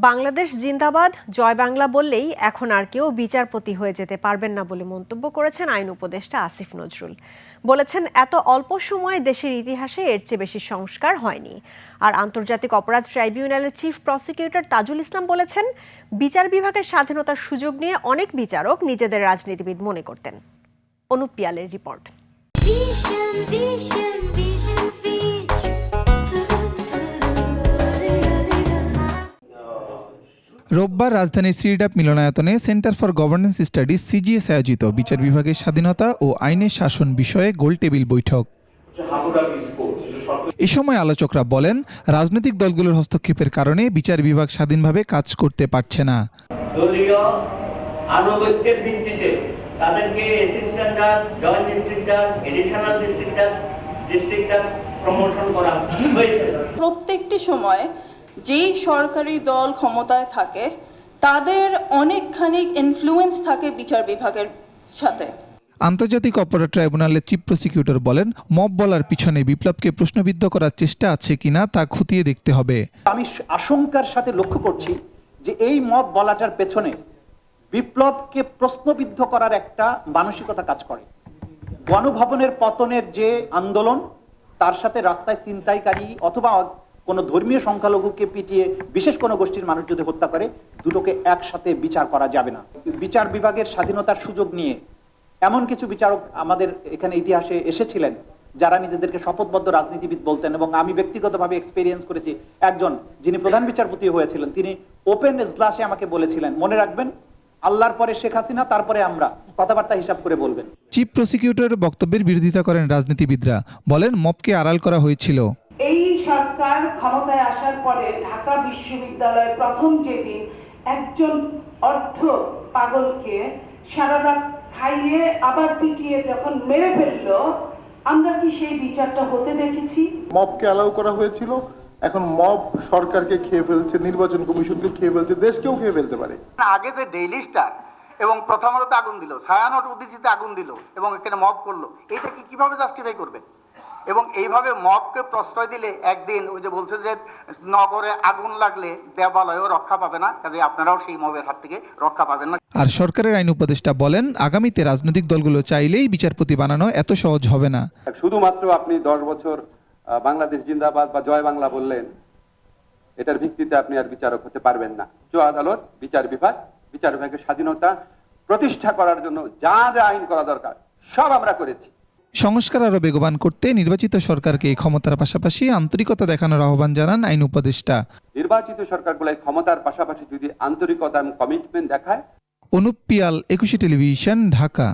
বাংলাদেশ জিন্দাবাদ জয় বাংলা বললেই এখন আর কেউ বিচারপতি হয়ে যেতে পারবেন না বলে মন্তব্য করেছেন আইন উপদেষ্টা আসিফ নজরুল। বলেছেন, এত অল্প সময়ে দেশের ইতিহাসে এর চেয়ে বেশি সংস্কার হয়নি। আর আন্তর্জাতিক অপরাধ ট্রাইব্যুনালের চিফ প্রসিকিউটর তাজুল ইসলাম বলেছেন, বিচার বিভাগের স্বাধীনতার সুযোগ নিয়ে অনেক বিচারক নিজেদের রাজনীতিবিদ মনে করতেন। অনুপ পিয়ালের রিপোর্ট। রোববার রাজধানীর সিরডাপ মিলনায়তনে centre for governance studies CGS আয়োজিত বিচার বিভাগের স্বাধীনতা ও আইনের শাসন বিষয়ে গোলটেবিল বৈঠক। এ সময় আলোচকরা বলেন, রাজনৈতিক দলগুলোর হস্তক্ষেপের কারণে বিচার বিভাগ স্বাধীনভাবে কাজ করতে পারছে না। দলীয় আনুগত্যের ভিত্তিতে তাদেরকে অ্যাসিস্ট্যান্ট জাজ, জয়েন্ট ডিস্ট্রিক্ট জাজ, এডিশনাল ডিস্ট্রিক্ট জাজ প্রমোশন করা হয়েছে। প্রত্যেকটি সময় যেই সরকারি দল ক্ষমতায় থাকে তাদের অনেকখানি ইনফ্লুয়েন্স থাকে বিচার বিভাগের সাথে। আন্তর্জাতিক অপরাধ ট্রাইব্যুনালের চিফ প্রসিকিউটর বলেন, মব বলার পিছনে বিপ্লবকে প্রশ্নবিদ্ধ করার চেষ্টা আছে কিনা তা খতিয়ে দেখতে হবে। আমি আশঙ্কার সাথে লক্ষ্য করছি যে এই মব বলাটার পেছনে বিপ্লবকে প্রশ্নবিদ্ধ করার একটা মানসিকতা কাজ করে। গণভবনের পতনের যে আন্দোলন, তার সাথে রাস্তায় ছিনতাইকারী অথবা কোনো ধর্মীয় সংখ্যালঘুকে পিটিয়ে বিশেষ কোনো গোষ্ঠীর মানুষ যদি হত্যা করে, দুটোকে একসাথে বিচার করা যাবে না। বিচার বিভাগের স্বাধীনতার সুযোগ নিয়ে এমন কিছু বিচারক আমাদের এখানে ইতিহাসে এসেছিলেন যারা নিজেদেরকে শপথবদ্ধ রাজনীতিবিদ বলতেন, এবং আমি ব্যক্তিগতভাবে এক্সপেরিয়েন্স করেছি। একজন যিনি প্রধান বিচারপতি হয়েছিলেন, তিনি ওপেন এজলাসে আমাকে বলেছিলেন, মনে রাখবেন আল্লাহর পরে শেখ হাসিনা, তারপরে আমরা, কথাবার্তা হিসাব করে বলবেন। চিফ প্রসিকিউটরের বক্তব্যের বিরোধিতা করেন রাজনীতিবিদরা, বলেন মবকে আড়াল করা হয়েছিল। এই সরকার ক্ষমতায় আসার পরে ঢাকা বিশ্ববিদ্যালয়ে প্রথম যেদিন একজন অর্ধ পাগলকে সারা রাত খাইয়ে আবার পিটিয়ে যখন মেরে ফেললো, আমরা কি সেই বিচারটা হতে দেখেছি? মবকে অ্যালাউ করা হয়েছিল, এখন মব সরকারকে খেয়ে ফেলছে, নির্বাচন কমিশনকে খেয়ে ফেলছে, দেশকেও খেয়ে ফেলতে পারে। আগে যে ডেইলি স্টার এবং প্রথম আলোতে আগুন দিল, ছায়ানট উদ্দেশ্যিতে আগুন দিল এবং এখানে মব করলো, এইটাকে কিভাবে জাস্টিফাই করবেন? এবং এইভাবে মবকে প্রশ্রয় দিলে একদিন ওই যে বলছে যে নগরে আগুন লাগলে দেবালয়ও রক্ষা পাবে না, কাজে আপনারাও সেই মবের হাত থেকে রক্ষা পাবেন না। আর সরকারের আইন উপদেষ্টা বলেন, আগামীতে রাজনৈতিক দলগুলো চাইলেই বিচারপতি বানানো এত সহজ হবে না। শুধুমাত্র আপনি 10 বছর বাংলাদেশ জিন্দাবাদ বা জয় বাংলা বললেন, এটার ভিত্তিতে আপনি আর বিচারক হতে পারবেন না। আদালত, বিচার বিভাগের স্বাধীনতা প্রতিষ্ঠা করার জন্য যা যা আইন করা দরকার সব আমরা করেছি। সংস্কার আরও বেগবান করতে নির্বাচিত সরকারকে ক্ষমতার পাশাপাশি আন্তরিকতা দেখানোর আহ্বান জানান আইন উপদেষ্টা। নির্বাচিত সরকারগুলো ক্ষমতার পাশাপাশি যদি আন্তরিকতা এবং কমিটমেন্ট দেখায়। অনুপ পিয়াল, 21 টেলিভিশন, ঢাকা।